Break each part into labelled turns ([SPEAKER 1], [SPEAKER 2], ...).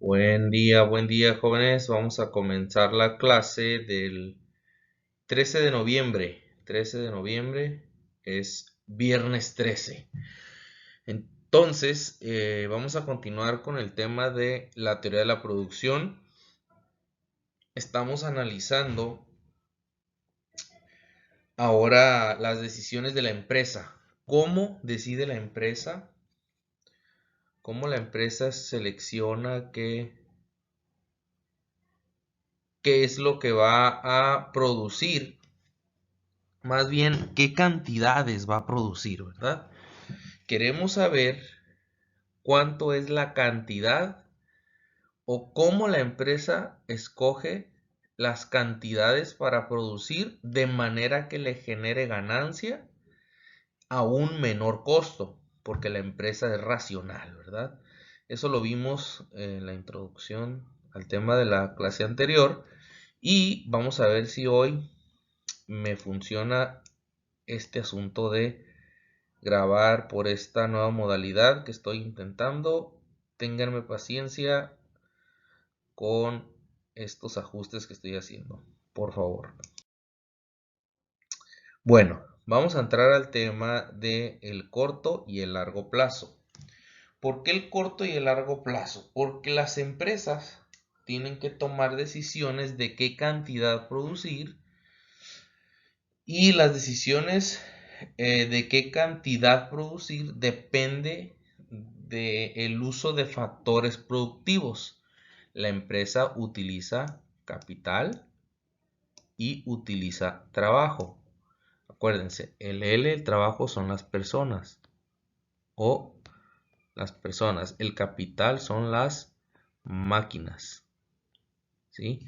[SPEAKER 1] Buen día, jóvenes. Vamos a comenzar la clase del 13 de noviembre. 13 de noviembre es viernes 13. Entonces, vamos a continuar con el tema de la teoría de la producción. Estamos analizando ahora las decisiones de la empresa. ¿Cómo decide la empresa? ¿Cómo la empresa selecciona qué es lo que va a producir? Más bien, ¿qué cantidades va a producir, verdad? Queremos saber cuánto es la cantidad o cómo la empresa escoge las cantidades para producir de manera que le genere ganancia a un menor costo, porque la empresa es racional, ¿verdad? Eso lo vimos en la introducción al tema de la clase anterior y vamos a ver si hoy me funciona este asunto de grabar por esta nueva modalidad que estoy intentando. Ténganme paciencia con estos ajustes que estoy haciendo, por favor. Bueno, vamos a entrar al tema del corto y el largo plazo. ¿Por qué el corto y el largo plazo? Porque las empresas tienen que tomar decisiones de qué cantidad producir y las decisiones de qué cantidad producir depende del uso de factores productivos. La empresa utiliza capital y utiliza trabajo. Acuérdense, el trabajo son las personas o las personas. El capital son las máquinas. ¿Sí?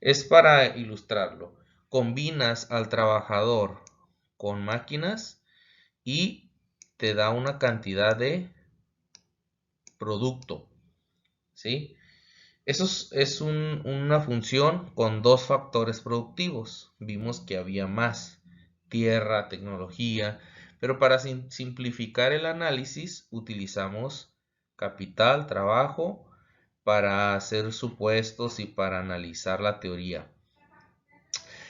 [SPEAKER 1] Es para ilustrarlo. Combinas al trabajador con máquinas y te da una cantidad de producto. ¿Sí? Eso es una función con dos factores productivos. Vimos que había más: tierra, tecnología, pero para simplificar el análisis utilizamos capital, trabajo, para hacer supuestos y para analizar la teoría.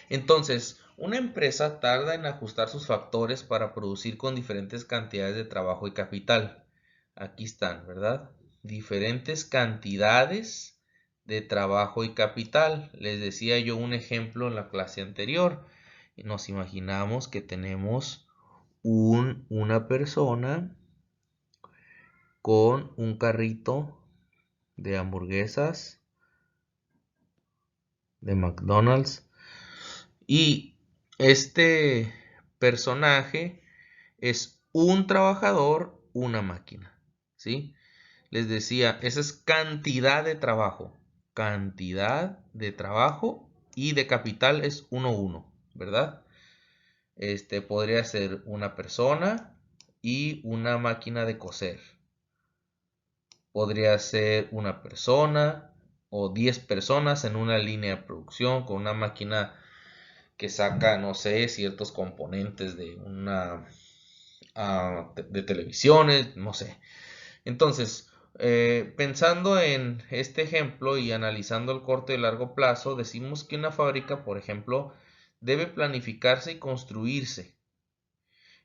[SPEAKER 1] Entonces, una empresa tarda en ajustar sus factores para producir con diferentes cantidades de trabajo y capital. Aquí están, ¿verdad? Diferentes cantidades de trabajo y capital. Les decía yo un ejemplo en la clase anterior. Nos imaginamos que tenemos una persona con un carrito de hamburguesas de McDonald's y este personaje es un trabajador, una máquina, ¿sí? Les decía, esa es cantidad de trabajo y de capital es 1, ¿verdad? Podría ser una persona y una máquina de coser. Podría ser una persona o 10 personas en una línea de producción con una máquina que saca, no sé, ciertos componentes de de televisiones, no sé. Entonces, pensando en este ejemplo y analizando el corto y largo plazo, decimos que una fábrica, por ejemplo, debe planificarse y construirse,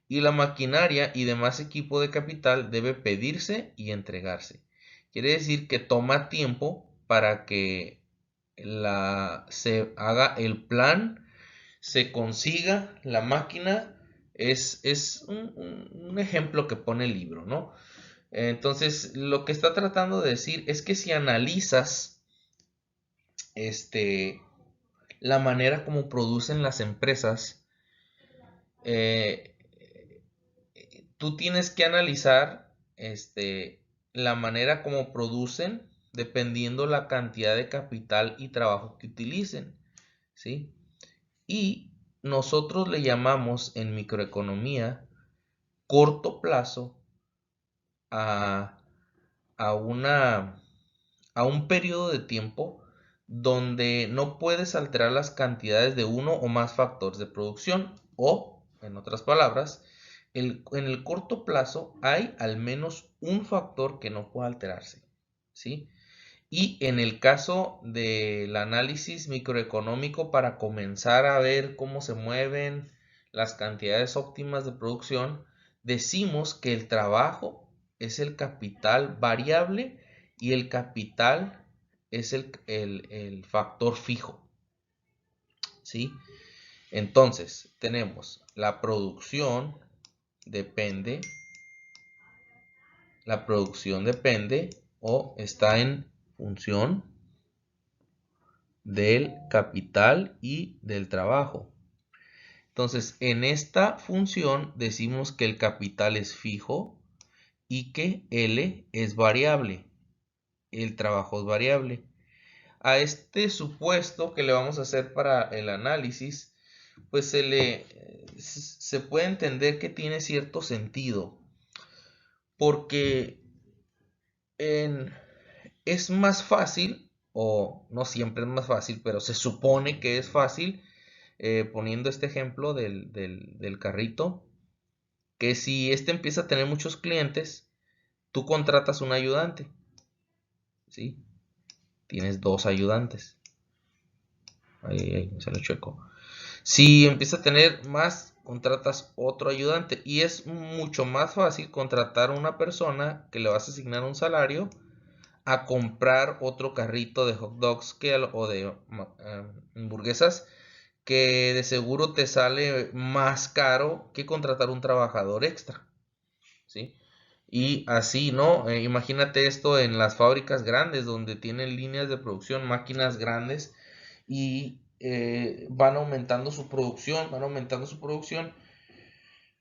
[SPEAKER 1] y la maquinaria y demás equipo de capital debe pedirse y entregarse. Quiere decir que toma tiempo para que se haga el plan, se consiga la máquina. Es un ejemplo que pone el libro, ¿no? Entonces, lo que está tratando de decir es que si analizas la manera como producen las empresas, eh, tú tienes que analizar la manera como producen dependiendo la cantidad de capital y trabajo que utilicen, ¿sí? Y nosotros le llamamos en microeconomía corto plazo a, a, una, a un periodo de tiempo donde no puedes alterar las cantidades de uno o más factores de producción, o, en otras palabras, en el corto plazo hay al menos un factor que no puede alterarse, ¿sí? Y en el caso del análisis microeconómico, para comenzar a ver cómo se mueven las cantidades óptimas de producción, decimos que el trabajo es el capital variable y el capital es el factor fijo, ¿sí? Entonces, tenemos la producción depende o está en función del capital y del trabajo. Entonces, en esta función decimos que el capital es fijo y que L es variable. El trabajo es variable. A este supuesto que le vamos a hacer para el análisis, pues se puede entender que tiene cierto sentido. Porque es más fácil, o no siempre es más fácil, pero se supone que es fácil, poniendo este ejemplo del carrito, que si este empieza a tener muchos clientes, tú contratas un ayudante, ¿sí? Tienes 2 ayudantes. Ahí se lo checo. Si empieza a tener más, contratas otro ayudante. Y es mucho más fácil contratar a una persona que le vas a asignar un salario a comprar otro carrito de hot dogs o de hamburguesas, que de seguro te sale más caro que contratar un trabajador extra, ¿sí? Y así, ¿no? Imagínate esto en las fábricas grandes donde tienen líneas de producción, máquinas grandes y van aumentando su producción,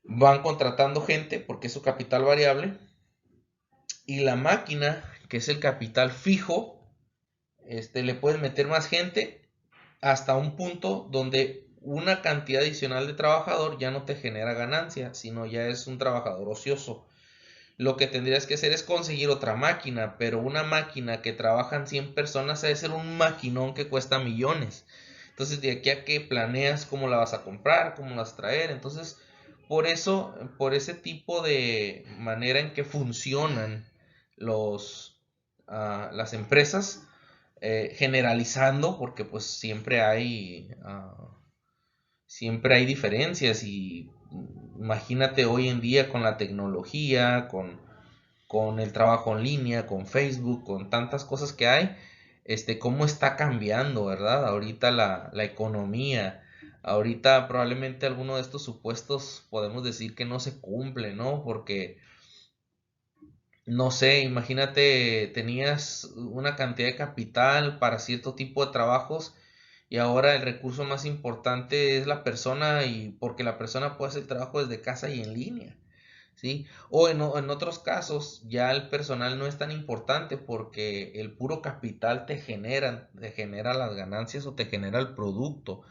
[SPEAKER 1] van contratando gente porque es su capital variable y la máquina, que es el capital fijo, le puedes meter más gente hasta un punto donde una cantidad adicional de trabajador ya no te genera ganancia, sino ya es un trabajador ocioso. Lo que tendrías que hacer es conseguir otra máquina, pero una máquina que trabajan 100 personas debe ser un maquinón que cuesta millones. Entonces, de aquí a que planeas cómo la vas a comprar, cómo la vas a traer. Entonces, por eso, por ese tipo de manera en que funcionan las empresas, generalizando, porque pues siempre hay diferencias y imagínate hoy en día con la tecnología, con el trabajo en línea, con Facebook, con tantas cosas que hay, cómo está cambiando, ¿verdad? Ahorita la economía, ahorita probablemente alguno de estos supuestos podemos decir que no se cumple, ¿no? Porque, no sé, imagínate, tenías una cantidad de capital para cierto tipo de trabajos y ahora el recurso más importante es la persona y porque la persona puede hacer el trabajo desde casa y en línea. ¿Sí? O en otros casos ya el personal no es tan importante porque el puro capital te genera las ganancias o te genera el producto.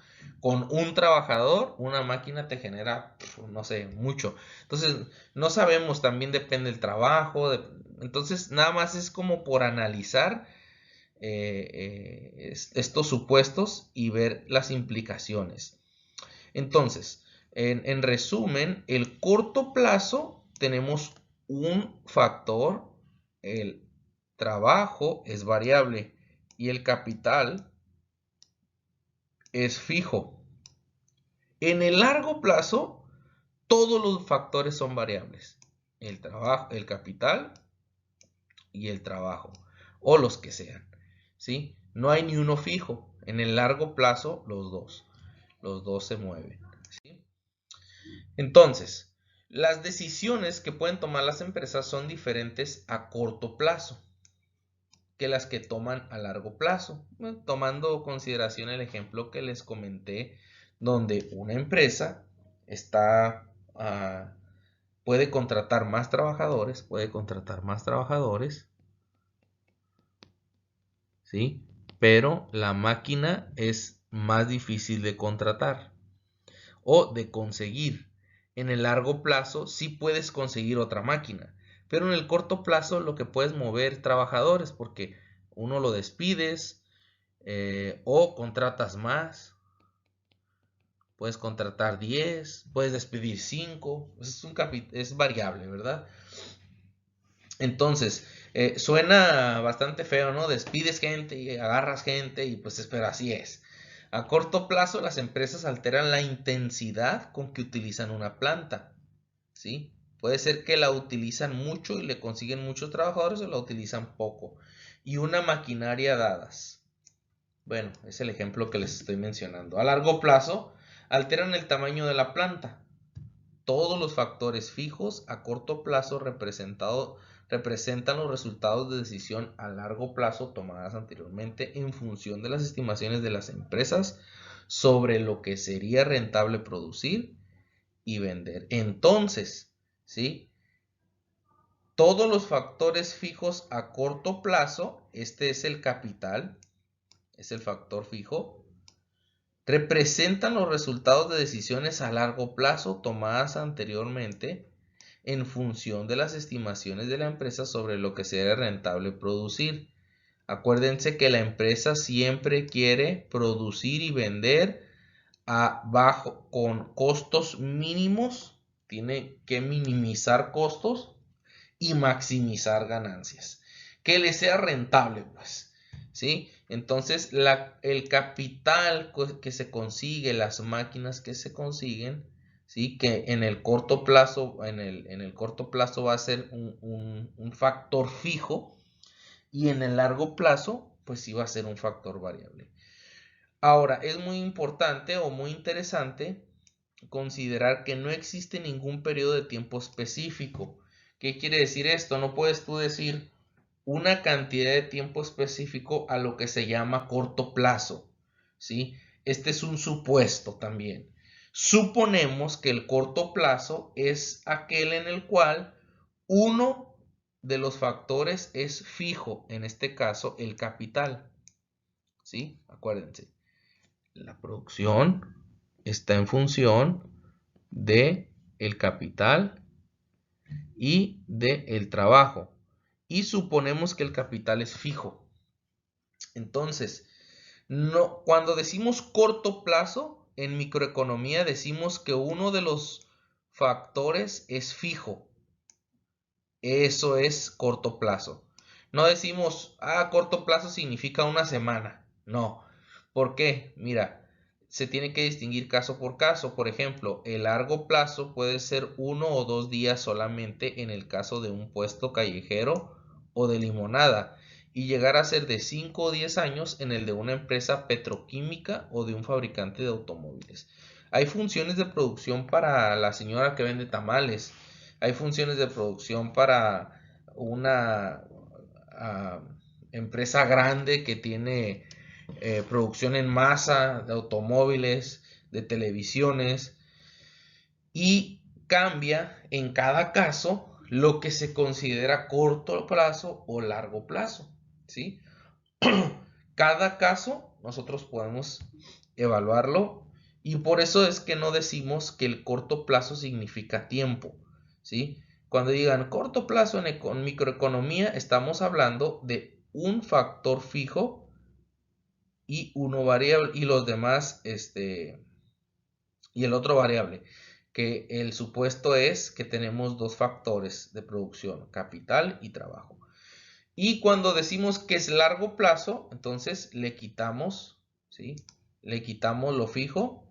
[SPEAKER 1] Con un trabajador, una máquina te genera, no sé, mucho. Entonces, no sabemos, también depende del trabajo. Entonces, nada más es como por analizar estos supuestos y ver las implicaciones. Entonces, en resumen, el corto plazo tenemos un factor, el trabajo es variable y el capital es fijo. En el largo plazo, todos los factores son variables. El trabajo, el capital y el trabajo, o los que sean, ¿sí? No hay ni uno fijo. En el largo plazo, los dos se mueven, ¿sí? Entonces, las decisiones que pueden tomar las empresas son diferentes a corto plazo que las que toman a largo plazo. Bueno, tomando consideración el ejemplo que les comenté, donde una empresa puede contratar más trabajadores, ¿sí? Pero la máquina es más difícil de contratar o de conseguir. En el largo plazo sí puedes conseguir otra máquina, pero en el corto plazo lo que puedes mover trabajadores porque uno lo despides o contratas más, puedes contratar 10, puedes despedir 5, es variable, ¿verdad? Entonces, Suena bastante feo, ¿no? Despides gente y agarras gente y pues pero así es. A corto plazo las empresas alteran la intensidad con que utilizan una planta, ¿sí? Puede ser que la utilizan mucho y le consiguen muchos trabajadores o la utilizan poco. Y una maquinaria dadas. Bueno, es el ejemplo que les estoy mencionando. A largo plazo, alteran el tamaño de la planta. Todos los factores fijos a corto plazo representan los resultados de decisión a largo plazo tomadas anteriormente en función de las estimaciones de las empresas sobre lo que sería rentable producir y vender. Entonces, ¿sí? Todos los factores fijos a corto plazo, este es el capital, es el factor fijo, representan los resultados de decisiones a largo plazo tomadas anteriormente en función de las estimaciones de la empresa sobre lo que sería rentable producir. Acuérdense que la empresa siempre quiere producir y vender con costos mínimos, tiene que minimizar costos y maximizar ganancias, que le sea rentable, pues, ¿sí? Entonces, el capital que se consigue, las máquinas que se consiguen, ¿sí? Que en el corto plazo, en el corto plazo va a ser un factor fijo y en el largo plazo, pues sí va a ser un factor variable. Ahora, es muy importante o muy interesante considerar que no existe ningún periodo de tiempo específico. ¿Qué quiere decir esto? No puedes tú decir una cantidad de tiempo específico a lo que se llama corto plazo, ¿sí? Este es un supuesto también. Suponemos que el corto plazo es aquel en el cual uno de los factores es fijo, en este caso el capital, ¿sí? Acuérdense, la producción está en función de el capital y de el trabajo. Y suponemos que el capital es fijo. Entonces, no, cuando decimos corto plazo, en microeconomía decimos que uno de los factores es fijo. Eso es corto plazo. No decimos, corto plazo significa una semana. No. ¿Por qué? Mira, se tiene que distinguir caso por caso. Por ejemplo, el largo plazo puede ser 1 o 2 días solamente en el caso de un puesto callejero o de limonada y llegar a ser de 5 o 10 años en el de una empresa petroquímica o de un fabricante de automóviles. Hay funciones de producción para la señora que vende tamales. Hay funciones de producción para una empresa grande que tiene producción en masa de automóviles, de televisiones, y cambia en cada caso lo que se considera corto plazo o largo plazo, ¿sí? Cada caso nosotros podemos evaluarlo y por eso es que no decimos que el corto plazo significa tiempo, ¿sí? Cuando digan corto plazo en microeconomía, estamos hablando de un factor fijo y uno variable y los demás, y el otro variable, que el supuesto es que tenemos dos factores de producción, capital y trabajo. Y cuando decimos que es largo plazo, entonces le quitamos, ¿sí? Le quitamos lo fijo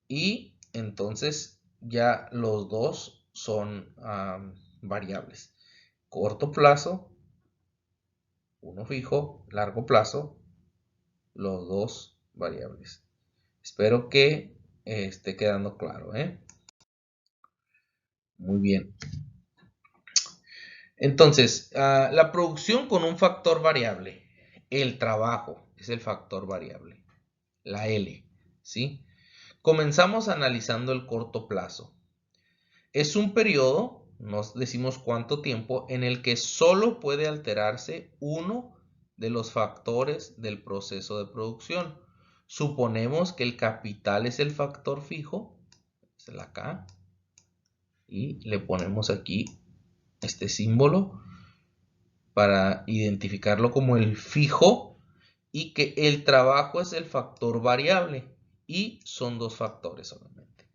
[SPEAKER 1] y entonces ya los dos son variables. Corto plazo, uno fijo, largo plazo, los dos variables. Espero que esté quedando claro, ¿eh? Muy bien. Entonces, la producción con un factor variable. El trabajo es el factor variable. La L, ¿sí? Comenzamos analizando el corto plazo. Es un periodo, nos decimos cuánto tiempo, en el que solo puede alterarse uno de los factores del proceso de producción. Suponemos que el capital es el factor fijo, es la K, y le ponemos aquí este símbolo para identificarlo como el fijo y que el trabajo es el factor variable y son dos factores solamente.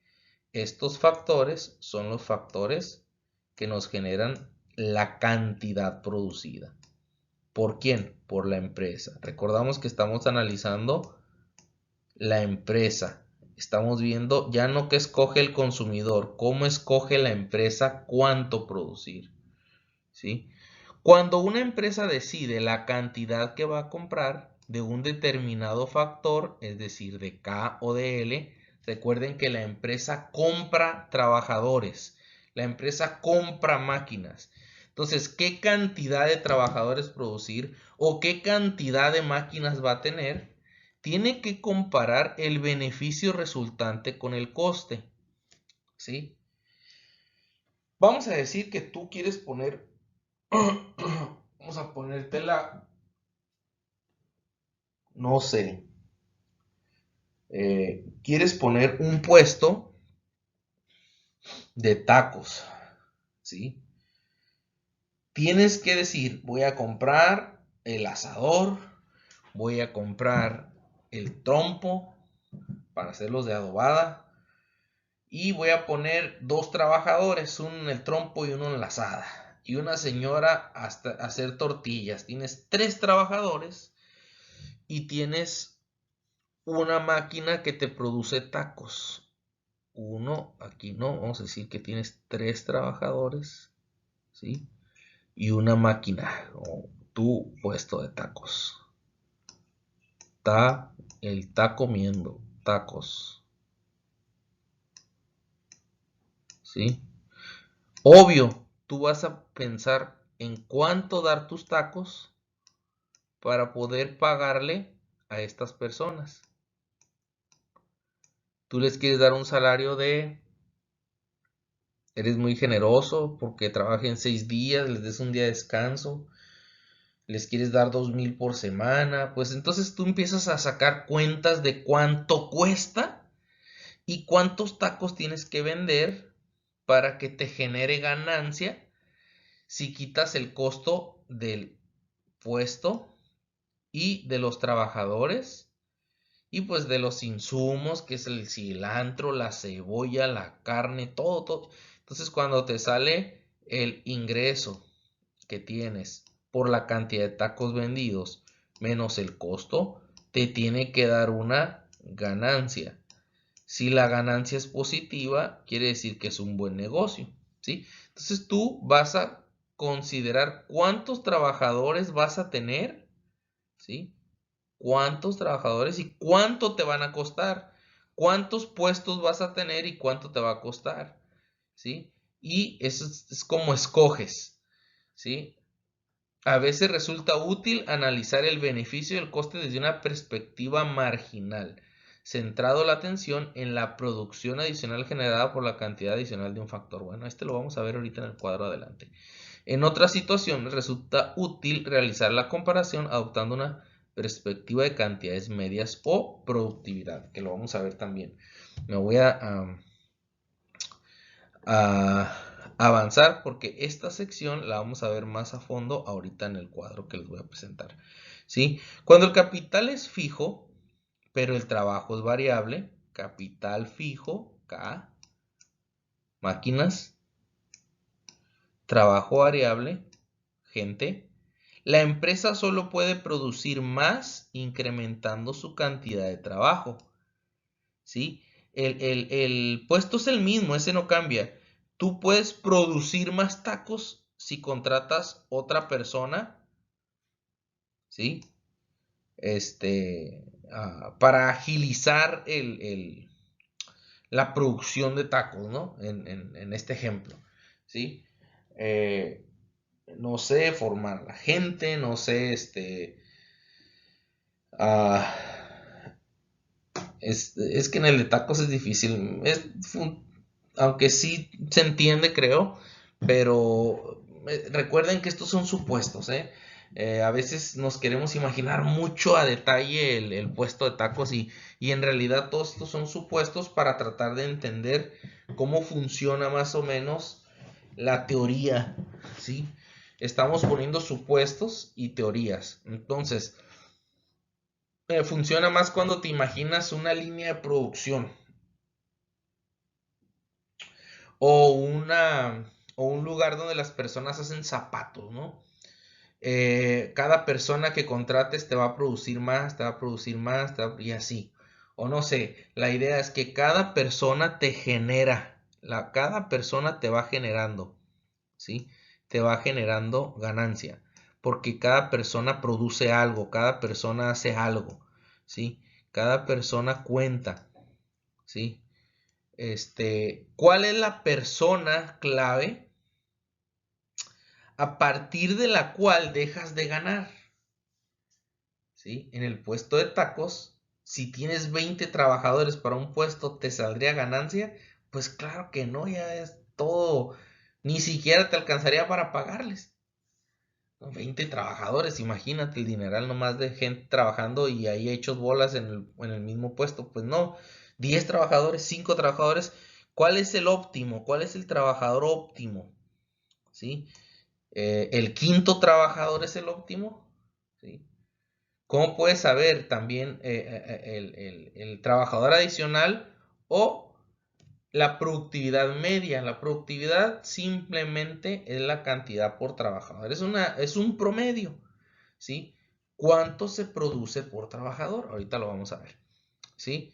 [SPEAKER 1] Estos factores son los factores que nos generan la cantidad producida. ¿Por quién? Por la empresa. Recordamos que estamos analizando la empresa. Estamos viendo ya no qué escoge el consumidor, cómo escoge la empresa cuánto producir. ¿Sí? Cuando una empresa decide la cantidad que va a comprar de un determinado factor, es decir, de K o de L, recuerden que la empresa compra trabajadores, la empresa compra máquinas. Entonces, ¿qué cantidad de trabajadores producir o qué cantidad de máquinas va a tener? Tiene que comparar el beneficio resultante con el coste. ¿Sí? Vamos a decir que tú quieres poner, vamos a ponértela, no sé, quieres poner un puesto de tacos, ¿sí? Tienes que decir, voy a comprar el asador, voy a comprar el trompo para hacerlos de adobada y voy a poner 2 trabajadores, uno en el trompo y uno en la asada y una señora hasta hacer tortillas. Tienes 3 trabajadores y tienes una máquina que te produce tacos. Uno, aquí no, vamos a decir que tienes 3 trabajadores, ¿sí? Y una máquina o tu puesto de tacos. Está comiendo tacos, ¿sí? Obvio, tú vas a pensar en cuánto dar tus tacos para poder pagarle a estas personas. Tú les quieres dar un salario eres muy generoso porque trabajen 6 días, les des un día de descanso, les quieres dar 2,000 por semana, pues entonces tú empiezas a sacar cuentas de cuánto cuesta y cuántos tacos tienes que vender para que te genere ganancia si quitas el costo del puesto y de los trabajadores y pues de los insumos, que es el cilantro, la cebolla, la carne, todo, todo. Entonces cuando te sale el ingreso que tienes por la cantidad de tacos vendidos menos el costo, te tiene que dar una ganancia. Si la ganancia es positiva, quiere decir que es un buen negocio, ¿sí? Entonces tú vas a considerar cuántos trabajadores vas a tener, ¿sí? Cuántos trabajadores y cuánto te van a costar, cuántos puestos vas a tener y cuánto te va a costar, ¿sí? Y eso es como escoges, ¿sí? A veces resulta útil analizar el beneficio y el coste desde una perspectiva marginal, centrado la atención en la producción adicional generada por la cantidad adicional de un factor. Bueno, este lo vamos a ver ahorita en el cuadro adelante. En otras situaciones resulta útil realizar la comparación adoptando una perspectiva de cantidades medias o productividad, que lo vamos a ver también. Me voy a avanzar porque esta sección la vamos a ver más a fondo ahorita en el cuadro que les voy a presentar. ¿Sí? Cuando el capital es fijo, pero el trabajo es variable, capital fijo, K, máquinas, trabajo variable, gente, la empresa solo puede producir más incrementando su cantidad de trabajo. ¿Sí? El puesto es el mismo, ese no cambia. Tú puedes producir más tacos si contratas otra persona, ¿sí? Para agilizar la producción de tacos, ¿no? En este ejemplo, ¿sí? No sé, formar la gente, no sé, ah, es que en el de tacos es difícil. Aunque sí se entiende, creo. Pero recuerden que estos son supuestos, ¿eh? A veces nos queremos imaginar mucho a detalle el puesto de tacos y en realidad todos estos son supuestos para tratar de entender cómo funciona más o menos la teoría, ¿sí? Estamos poniendo supuestos y teorías. Entonces, funciona más cuando te imaginas una línea de producción o o un lugar donde las personas hacen zapatos, ¿no? Cada persona que contrates te va a producir más, te va a producir más, y así. O no sé, la idea es que cada persona te genera, cada persona te va generando, ¿sí? Te va generando ganancia, porque cada persona produce algo, cada persona hace algo, ¿sí? Cada persona cuenta, ¿sí? ¿Cuál es la persona clave a partir de la cual dejas de ganar? ¿Sí? En el puesto de tacos, si tienes 20 trabajadores para un puesto, ¿te saldría ganancia? Pues claro que no, ya es todo, ni siquiera te alcanzaría para pagarles. 20 trabajadores, imagínate el dineral nomás de gente trabajando y ahí hechos bolas en el mismo puesto. Pues no, 10 trabajadores, 5 trabajadores. ¿Cuál es el óptimo? ¿Cuál es el trabajador óptimo? ¿Sí? ¿El quinto trabajador es el óptimo? ¿Sí? ¿Cómo puedes saber también el trabajador adicional o la productividad media? La productividad simplemente es la cantidad por trabajador. Es un promedio, ¿sí? ¿Cuánto se produce por trabajador? Ahorita lo vamos a ver, ¿sí?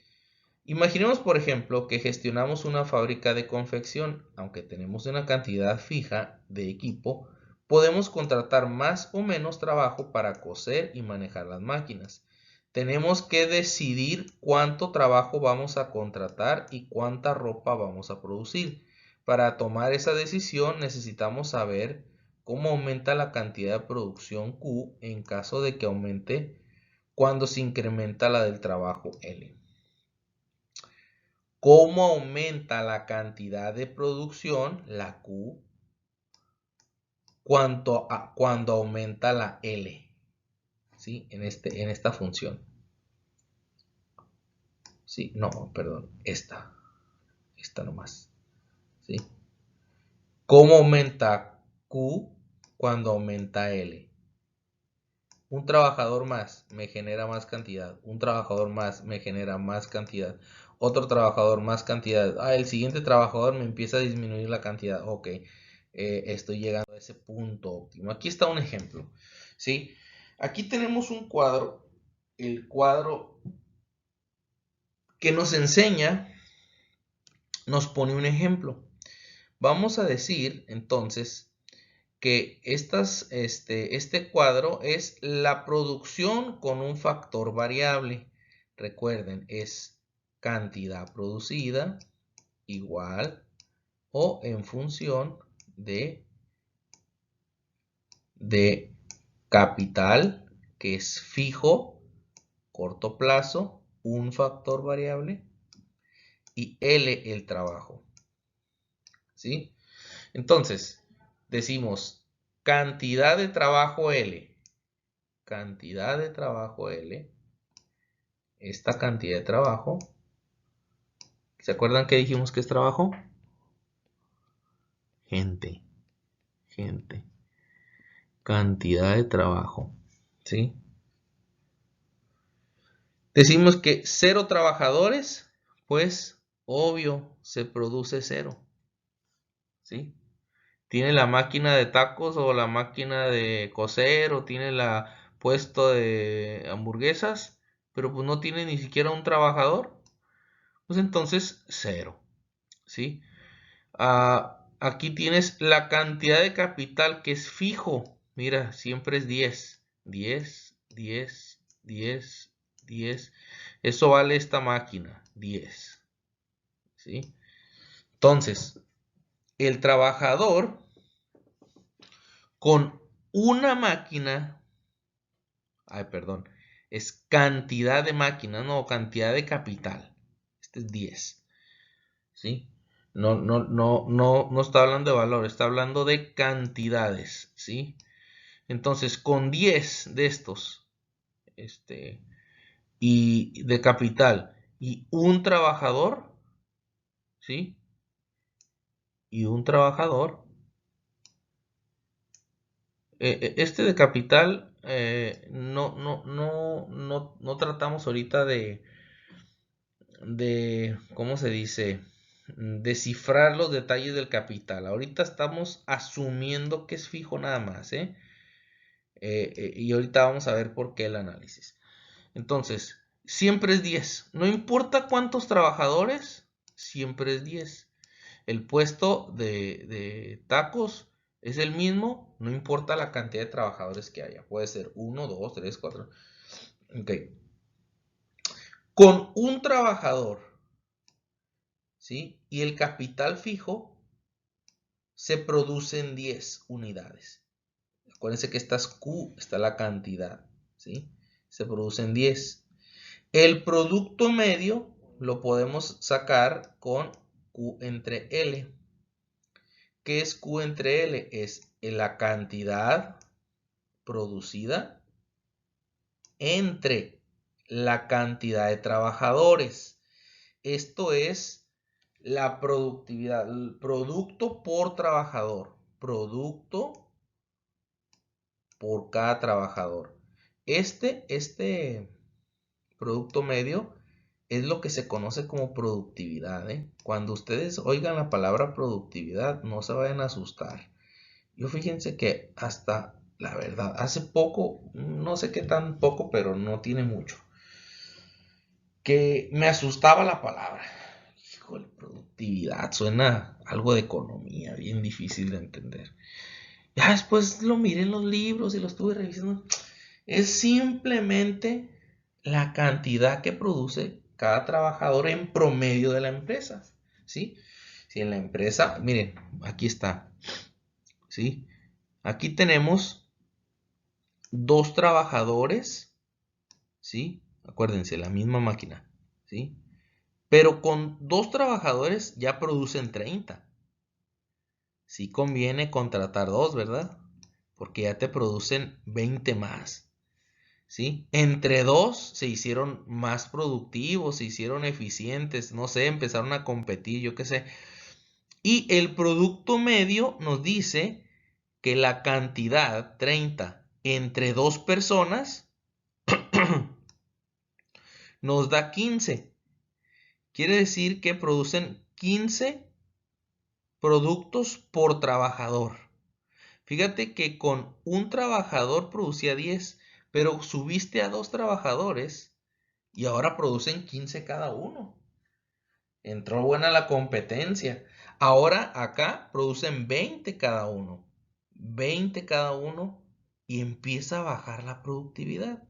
[SPEAKER 1] Imaginemos, por ejemplo, que gestionamos una fábrica de confección. Aunque tenemos una cantidad fija de equipo, podemos contratar más o menos trabajo para coser y manejar las máquinas. Tenemos que decidir cuánto trabajo vamos a contratar y cuánta ropa vamos a producir. Para tomar esa decisión necesitamos saber cómo aumenta la cantidad de producción Q en caso de que aumente cuando se incrementa la del trabajo L. ¿Cómo aumenta la cantidad de producción, la Q, cuando aumenta la L? ¿Sí? En esta función. ¿Sí? No, perdón, esta nomás. ¿Sí? ¿Cómo aumenta Q cuando aumenta L? Un trabajador más me genera más cantidad. Un trabajador más me genera más cantidad. Otro trabajador más cantidad. El siguiente trabajador me empieza a disminuir la cantidad. Ok, estoy llegando a ese punto óptimo. Aquí está un ejemplo. ¿Sí? Aquí tenemos un cuadro. El cuadro que nos enseña, nos pone un ejemplo. Vamos a decir entonces que este cuadro es la producción con un factor variable. Recuerden, es cantidad producida igual o en función de capital, que es fijo, corto plazo, un factor variable, y L el trabajo. ¿Sí? Entonces, decimos cantidad de trabajo L. Cantidad de trabajo L. Esta cantidad de trabajo. ¿Se acuerdan que dijimos que es trabajo? Gente. Cantidad de trabajo. ¿Sí? Decimos que 0 trabajadores, pues obvio se produce 0. ¿Sí? Tiene la máquina de tacos o la máquina de coser o tiene la puesto de hamburguesas, pero pues no tiene ni siquiera un trabajador. Pues entonces 0. ¿Sí? Aquí tienes la cantidad de capital que es fijo. Mira, siempre es 10. 10, 10, 10, 10. Eso vale esta máquina, 10. ¿Sí? Entonces, el trabajador con una máquina, perdón, es cantidad de máquinas, no, cantidad de capital. Este es 10. ¿Sí? No está hablando de valor, está hablando de cantidades, ¿sí? Entonces, con 10 de estos, y de capital, y un trabajador, ¿sí? Y un trabajador, este de capital, no tratamos ahorita ¿cómo se dice? descifrar los detalles del capital. Ahorita estamos asumiendo que es fijo nada más, y ahorita vamos a ver por qué el análisis. Entonces, siempre es 10. No importa cuántos trabajadores, siempre es 10. El puesto de tacos es el mismo, no importa la cantidad de trabajadores que haya. Puede ser 1, 2, 3, 4. Ok. Con un trabajador, ¿sí? Y el capital fijo, se producen 10 unidades. Acuérdense que esta es Q, está la cantidad, ¿sí? Se producen 10. El producto medio lo podemos sacar con Q entre L. ¿Qué es Q entre L? Es la cantidad producida entre la cantidad de trabajadores. Esto es la productividad, el producto por trabajador. Producto por cada trabajador. Este producto medio es lo que se conoce como productividad, ¿eh? Cuando ustedes oigan la palabra productividad, no se vayan a asustar. Yo fíjense que hasta, la verdad, hace poco, no sé qué tan poco, pero no tiene mucho, que me asustaba la palabra. Híjole, productividad, suena algo de economía, bien difícil de entender. Ya después lo miré en los libros y lo estuve revisando. Es simplemente la cantidad que produce cada trabajador en promedio de la empresa, ¿sí? Si en la empresa, miren, aquí está, ¿sí? Aquí tenemos 2 trabajadores, ¿sí? Acuérdense, la misma máquina, ¿sí? Pero con 2 trabajadores ya producen 30. Sí conviene contratar 2, ¿verdad? Porque ya te producen 20 más, ¿sí? Entre 2 se hicieron más productivos, se hicieron eficientes, no sé, empezaron a competir, yo qué sé. Y el producto medio nos dice que la cantidad 30 entre 2 personas nos da 15. Quiere decir que producen 15 productos por trabajador. Fíjate que con un trabajador producía 10, pero subiste a 2 trabajadores y ahora producen 15 cada uno. Entró buena la competencia. Ahora acá producen 20 cada uno. 20 cada uno y empieza a bajar la productividad,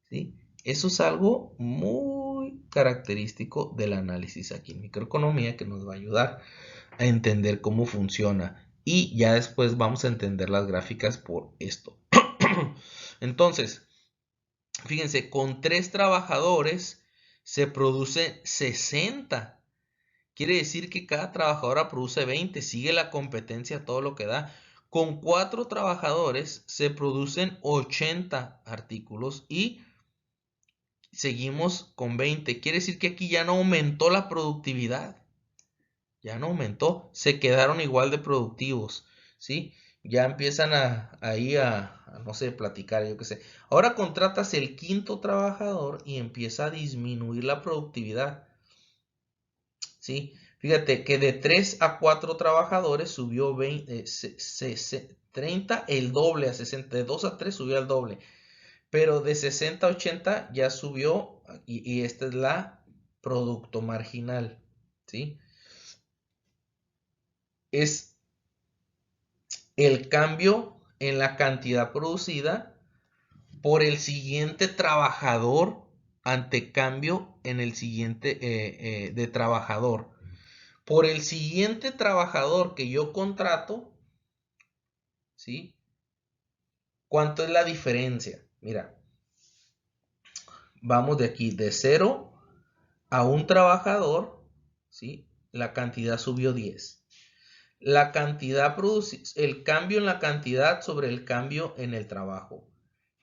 [SPEAKER 1] ¿sí? Eso es algo muy característico del análisis aquí en microeconomía que nos va a ayudar a entender cómo funciona. Y ya después vamos a entender las gráficas por esto. Entonces, fíjense, con 3 trabajadores se produce 60. Quiere decir que cada trabajadora produce 20. Sigue la competencia todo lo que da. Con 4 trabajadores se producen 80 artículos y seguimos con 20. Quiere decir que aquí ya no aumentó la productividad. Ya no aumentó. Se quedaron igual de productivos, ¿sí? Ya empiezan ahí a, no sé, platicar, yo qué sé. Ahora contratas el 5.º trabajador y empieza a disminuir la productividad, ¿sí? Fíjate que de 3 a 4 trabajadores subió 30, el doble a 60. De 2 a 3 subió al doble. Pero de 60 a 80 ya subió y esta es la producto marginal, ¿sí? Es el cambio en la cantidad producida por el siguiente trabajador ante cambio en el siguiente de trabajador. Por el siguiente trabajador que yo contrato, ¿sí? ¿Cuánto es la diferencia? Mira, vamos de aquí, de 0 a un trabajador, ¿sí? La cantidad subió 10. La cantidad el cambio en la cantidad sobre el cambio en el trabajo.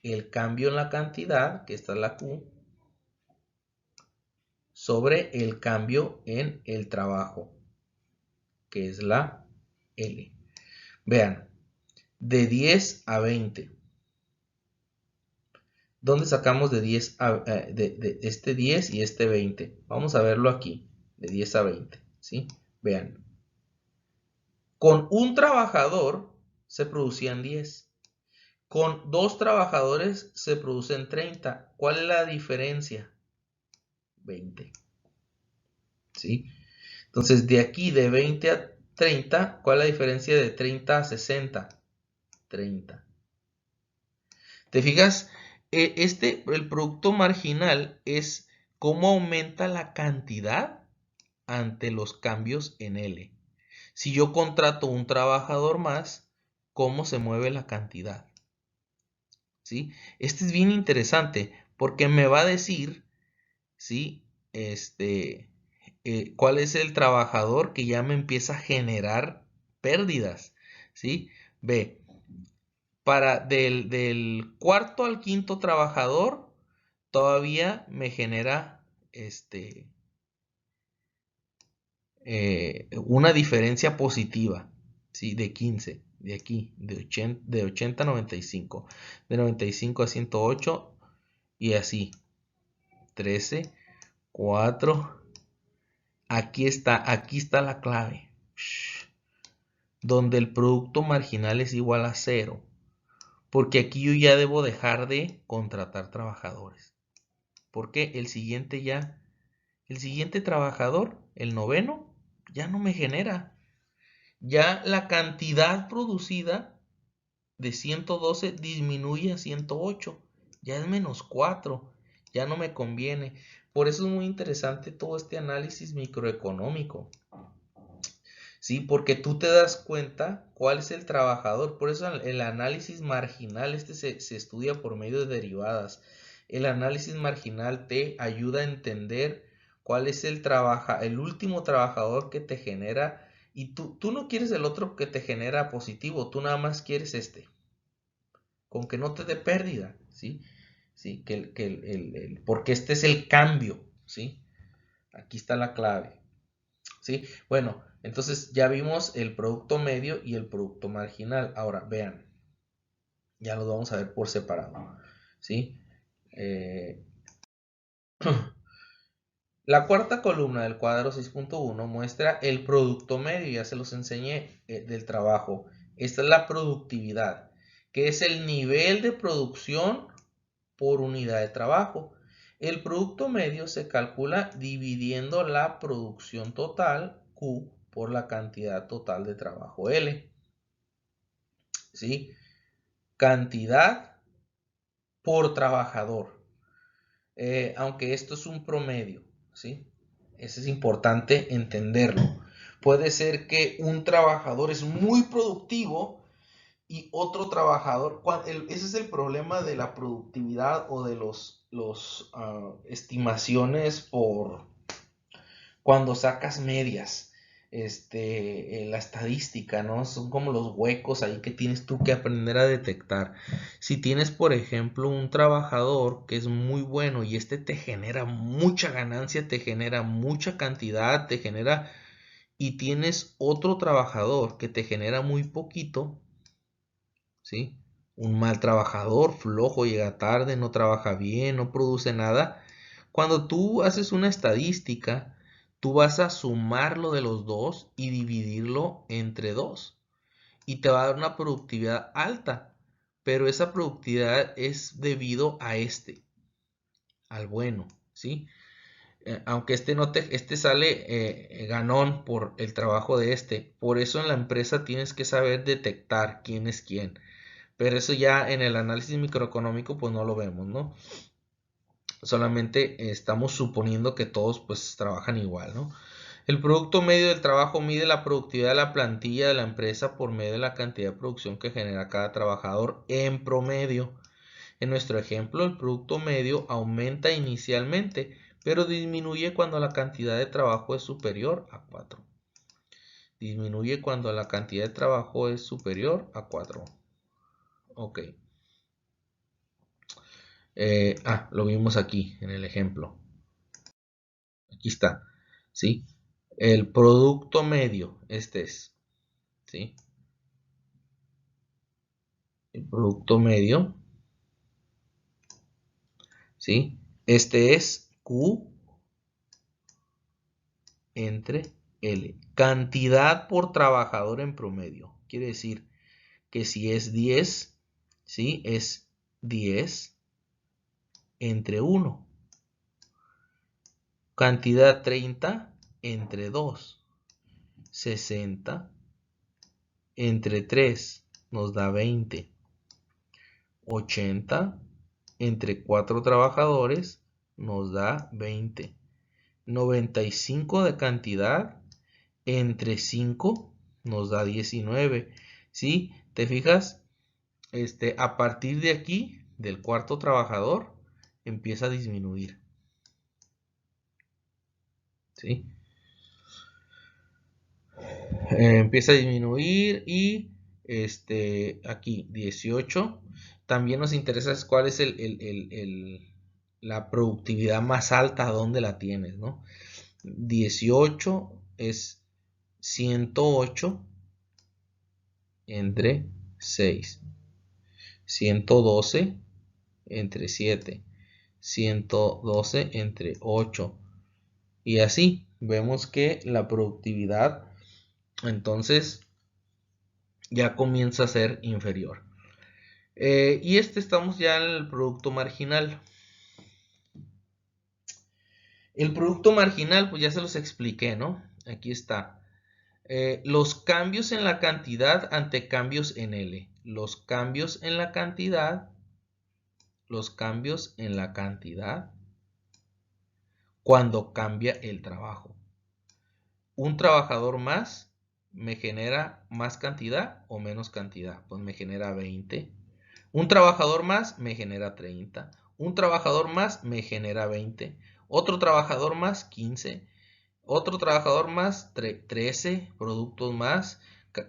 [SPEAKER 1] El cambio en la cantidad, que esta es la Q, sobre el cambio en el trabajo, que es la L. Vean, de 10 a 20. ¿Dónde sacamos de 10 a, de este 10 y este 20? Vamos a verlo aquí, de 10 a 20, ¿sí? Vean, con un trabajador se producían 10. Con 2 trabajadores se producen 30. ¿Cuál es la diferencia? 20. ¿Sí? Entonces, de aquí, de 20 a 30, ¿cuál es la diferencia de 30 a 60? 30. ¿Te fijas? El producto marginal es cómo aumenta la cantidad ante los cambios en L. Si yo contrato un trabajador más, ¿cómo se mueve la cantidad? ¿Sí? Este es bien interesante porque me va a decir, ¿sí? ¿Cuál es el trabajador que ya me empieza a generar pérdidas? ¿Sí? Ve, del cuarto al quinto trabajador, todavía me genera una diferencia positiva, ¿sí? De 15, de aquí, de 80 a 95, de 95 a 108 y así, 13, 4, aquí está la clave, donde el producto marginal es igual a 0, porque aquí yo ya debo dejar de contratar trabajadores, porque el siguiente trabajador, el noveno, ya no me genera. Ya la cantidad producida de 112 disminuye a 108. Ya es menos 4. Ya no me conviene. Por eso es muy interesante todo este análisis microeconómico. ¿Sí? Porque tú te das cuenta cuál es el trabajador. Por eso el análisis marginal se estudia por medio de derivadas. El análisis marginal te ayuda a entender cuál es el último trabajador que te genera. Y tú no quieres el otro que te genera positivo, tú nada más quieres con que no te dé pérdida, ¿sí? ¿Sí? Porque este es el cambio, ¿sí? Aquí está la clave, ¿sí? Bueno, entonces ya vimos el producto medio y el producto marginal. Ahora, vean, ya los vamos a ver por separado, ¿sí? La cuarta columna del cuadro 6.1 muestra el producto medio, ya se los enseñé, del trabajo. Esta es la productividad, que es el nivel de producción por unidad de trabajo. El producto medio se calcula dividiendo la producción total, Q, por la cantidad total de trabajo, L. ¿Sí? Cantidad por trabajador. Aunque esto es un promedio, ¿sí? Eso es importante entenderlo. Puede ser que un trabajador es muy productivo y otro trabajador, ese es el problema de la productividad o de los estimaciones por cuando sacas medias. La estadística, ¿no? Son como los huecos ahí que tienes tú que aprender a detectar. Si tienes, por ejemplo, un trabajador que es muy bueno y te genera mucha ganancia, te genera mucha cantidad, y tienes otro trabajador que te genera muy poquito, ¿sí? Un mal trabajador, flojo, llega tarde, no trabaja bien, no produce nada. Cuando tú haces una estadística, tú vas a sumar lo de los dos y dividirlo entre dos. Y te va a dar una productividad alta. Pero esa productividad es debido a al bueno, ¿sí? Aunque este sale ganón por el trabajo de Por eso en la empresa tienes que saber detectar quién es quién. Pero eso ya en el análisis microeconómico pues no lo vemos, ¿no? Solamente estamos suponiendo que todos pues trabajan igual, ¿no? El producto medio del trabajo mide la productividad de la plantilla de la empresa por medio de la cantidad de producción que genera cada trabajador en promedio. En nuestro ejemplo, el producto medio aumenta inicialmente, pero disminuye cuando la cantidad de trabajo es superior a 4. Disminuye cuando la cantidad de trabajo es superior a 4. Ok. Lo vimos aquí en el ejemplo. Aquí está, ¿sí? El producto medio, ¿sí? El producto medio, ¿sí? Este es Q entre L. Cantidad por trabajador en promedio. Quiere decir que si es 10, ¿sí? Es 10 entre 1. Cantidad 30 entre 2. 60 entre 3 nos da 20. 80 entre 4 trabajadores nos da 20. 95 de cantidad entre 5 nos da 19. ¿Sí? ¿Te fijas? A partir de aquí, del cuarto trabajador, empieza a disminuir. ¿Sí? Empieza a disminuir y aquí 18. También nos interesa cuál es la productividad más alta, dónde la tienes, ¿no? 18 es 108 entre 6. 112 entre 7. 112 entre 8. Y así vemos que la productividad entonces ya comienza a ser inferior. Y estamos ya en el producto marginal. El producto marginal, pues ya se los expliqué, ¿no? Aquí está. Los cambios en la cantidad ante cambios en L. Los cambios en la cantidad cuando cambia el trabajo. Un trabajador más me genera más cantidad o menos cantidad. Pues me genera 20. Un trabajador más me genera 30. Un trabajador más me genera 20. Otro trabajador más 15. Otro trabajador más 13 productos más.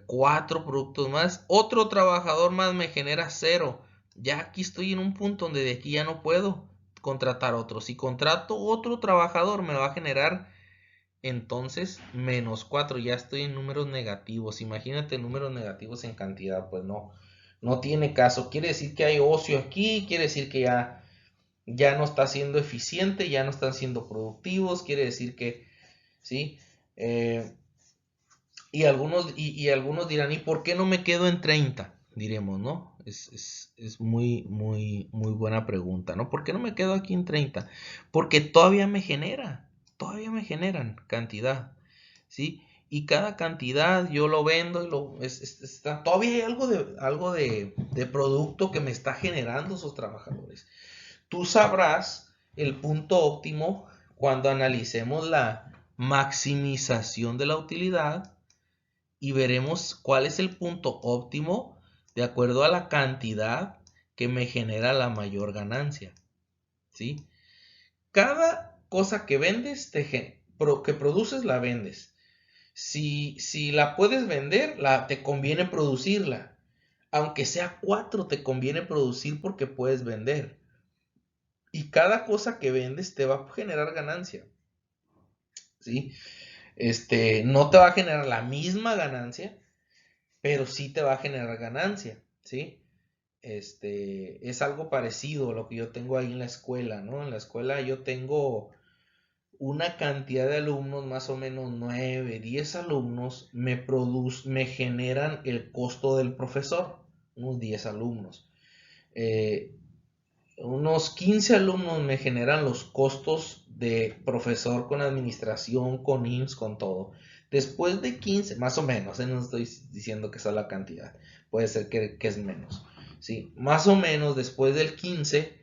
[SPEAKER 1] 4 productos más. Otro trabajador más me genera 0. Ya aquí estoy en un punto donde de aquí ya no puedo contratar otro. Si contrato otro trabajador me va a generar entonces menos 4. Ya estoy en números negativos. Imagínate números negativos en cantidad. Pues no tiene caso. Quiere decir que hay ocio aquí. Quiere decir que ya no está siendo eficiente. Ya no están siendo productivos. Quiere decir que, ¿sí? Y algunos dirán, ¿y por qué no me quedo en 30? Diremos, ¿no? Es muy, muy, muy buena pregunta, ¿no? ¿Por qué no me quedo aquí en 30? Porque todavía me generan cantidad, ¿sí? Y cada cantidad yo lo vendo y todavía hay algo de producto que me está generando esos trabajadores. Tú sabrás el punto óptimo cuando analicemos la maximización de la utilidad y veremos cuál es el punto óptimo de acuerdo a la cantidad que me genera la mayor ganancia, ¿sí? Cada cosa que vendes, que produces, la vendes. Si la puedes vender, te conviene producirla. Aunque sea 4, te conviene producir porque puedes vender. Y cada cosa que vendes te va a generar ganancia, ¿sí? No te va a generar la misma ganancia, pero sí te va a generar ganancia, ¿sí? Es algo parecido a lo que yo tengo ahí en la escuela, ¿no? En la escuela yo tengo una cantidad de alumnos, más o menos 9, 10 alumnos, me generan el costo del profesor, unos 10 alumnos. Unos 15 alumnos me generan los costos de profesor con administración, con IMSS, con todo. Después de 15, más o menos, no estoy diciendo que esa es la cantidad, puede ser que es menos. ¿Sí? Más o menos después del 15,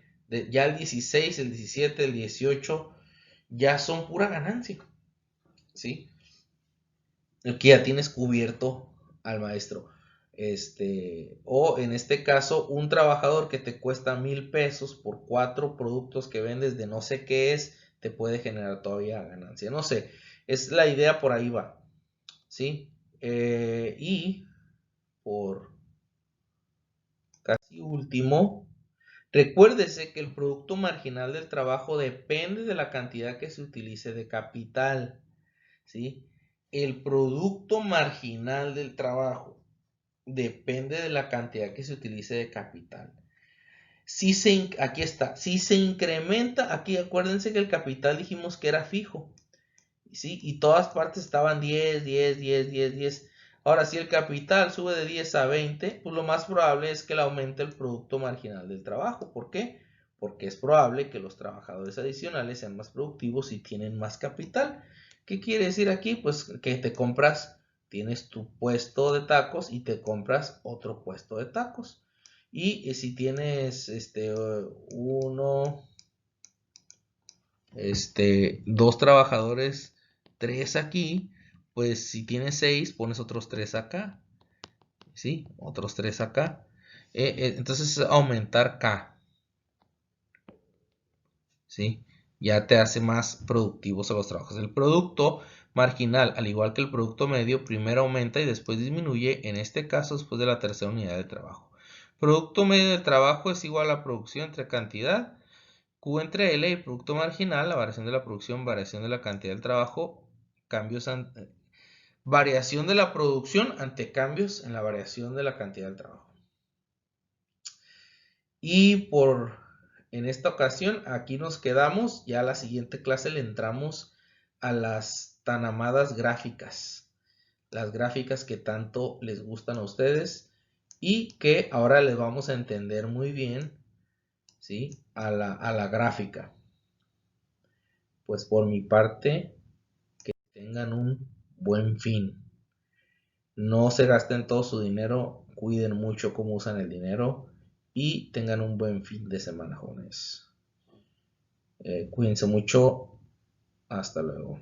[SPEAKER 1] ya el 16, el 17, el 18, ya son pura ganancia. ¿Sí? Aquí ya tienes cubierto al maestro. O en este caso, un trabajador que te cuesta 1,000 pesos por 4 productos que vendes de no sé qué es, te puede generar todavía ganancia. No sé, es la idea, por ahí va. ¿Sí? Y por casi último, recuérdese que el producto marginal del trabajo depende de la cantidad que se utilice de capital. ¿Sí? El producto marginal del trabajo depende de la cantidad que se utilice de capital. Aquí está, si se incrementa, aquí acuérdense que el capital dijimos que era fijo. ¿sí? Y todas partes estaban 10, 10, 10, 10, 10. Ahora, si el capital sube de 10 a 20, pues lo más probable es que le aumente el producto marginal del trabajo. ¿Por qué? Porque es probable que los trabajadores adicionales sean más productivos y tienen más capital. ¿Qué quiere decir aquí? Pues que tienes tu puesto de tacos y te compras otro puesto de tacos. Y si tienes dos trabajadores, tres aquí, pues si tienes 6, pones otros 3 acá, ¿sí? Otros 3 acá. Entonces aumentar K, ¿sí? Ya te hace más productivos a los trabajos. El producto marginal, al igual que el producto medio, primero aumenta y después disminuye, en este caso después de la tercera unidad de trabajo. Producto medio de trabajo es igual a producción entre cantidad, Q entre L y producto marginal, la variación de la producción, variación de la cantidad del trabajo, variación de la producción ante cambios en la variación de la cantidad del trabajo. Y en esta ocasión aquí nos quedamos, ya a la siguiente clase le entramos a las tan amadas gráficas, las gráficas que tanto les gustan a ustedes y que ahora les vamos a entender muy bien, ¿sí? A la gráfica. Pues por mi parte, que tengan un buen fin. No se gasten todo su dinero, cuiden mucho cómo usan el dinero y tengan un buen fin de semana, jóvenes. Cuídense mucho. Hasta luego.